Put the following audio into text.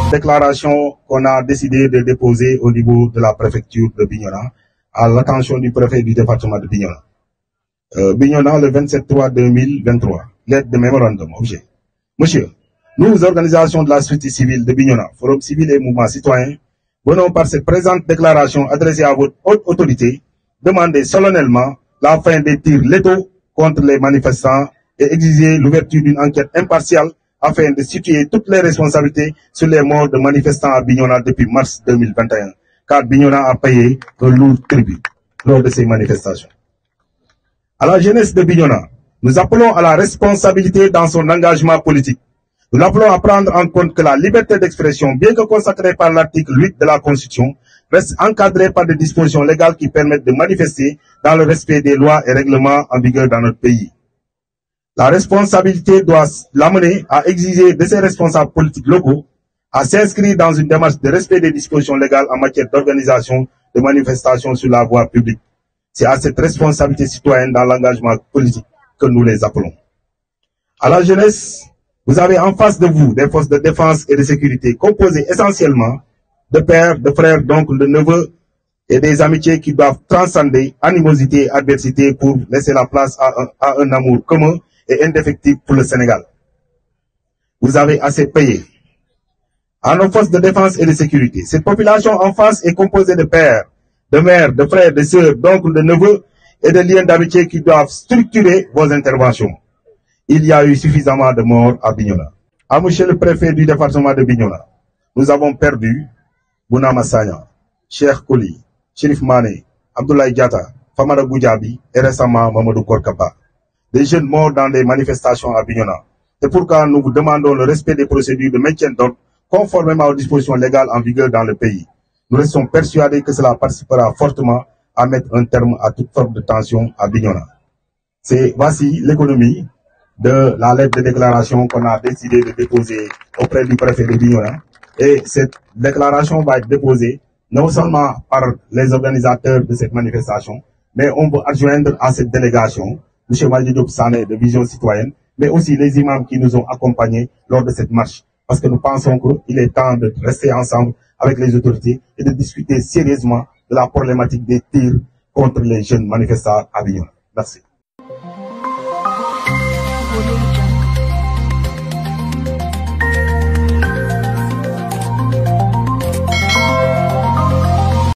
Déclaration qu'on a décidé de déposer au niveau de la préfecture de Bignona à l'attention du préfet du département de Bignona. Bignona, le 27/3/2023, lettre de mémorandum, objet. Monsieur, nous, organisations de la société civile de Bignona, Forum civil et mouvement citoyen, venons par cette présente déclaration adressée à votre haute autorité, demander solennellement la fin des tirs létaux contre les manifestants et exiger l'ouverture d'une enquête impartiale afin de situer toutes les responsabilités sur les morts de manifestants à Bignona depuis mars 2021, car Bignona a payé un lourd tribut lors de ces manifestations. À la jeunesse de Bignona, nous appelons à la responsabilité dans son engagement politique. Nous l'appelons à prendre en compte que la liberté d'expression, bien que consacrée par l'article 8 de la Constitution, reste encadrée par des dispositions légales qui permettent de manifester dans le respect des lois et règlements en vigueur dans notre pays. La responsabilité doit l'amener à exiger de ses responsables politiques locaux à s'inscrire dans une démarche de respect des dispositions légales en matière d'organisation de manifestations sur la voie publique. C'est à cette responsabilité citoyenne dans l'engagement politique que nous les appelons. À la jeunesse, vous avez en face de vous des forces de défense et de sécurité composées essentiellement de pères, de frères, d'oncles, de neveux et des amitiés qui doivent transcender animosité et adversité pour laisser la place à un amour commun et indéfectible pour le Sénégal. Vous avez assez payé. À nos forces de défense et de sécurité, cette population en face est composée de pères, de mères, de frères, de sœurs, d'oncles, de neveux et de liens d'amitié qui doivent structurer vos interventions. Il y a eu suffisamment de morts à Bignona. À monsieur le préfet du département de Bignona, nous avons perdu Bounama Sagna, Cheikh Koli, Chérif Mané, Abdoulaye Diatta, Famara Goudiaby et récemment Mamadou Korkaba. Des jeunes morts dans les manifestations à Bignona. C'est pourquoi nous vous demandons le respect des procédures de maintien d'ordre conformément aux dispositions légales en vigueur dans le pays. Nous restons persuadés que cela participera fortement à mettre un terme à toute forme de tension à Bignona. Voici l'économie de la lettre de déclaration qu'on a décidé de déposer auprès du préfet de Bignona. Et cette déclaration va être déposée non seulement par les organisateurs de cette manifestation, mais on peut adjoindre à cette délégation M. Walid Diop Sané de Vision Citoyenne, mais aussi les imams qui nous ont accompagnés lors de cette marche. Parce que nous pensons qu'il est temps de rester ensemble avec les autorités et de discuter sérieusement de la problématique des tirs contre les jeunes manifestants à Bignona. Merci.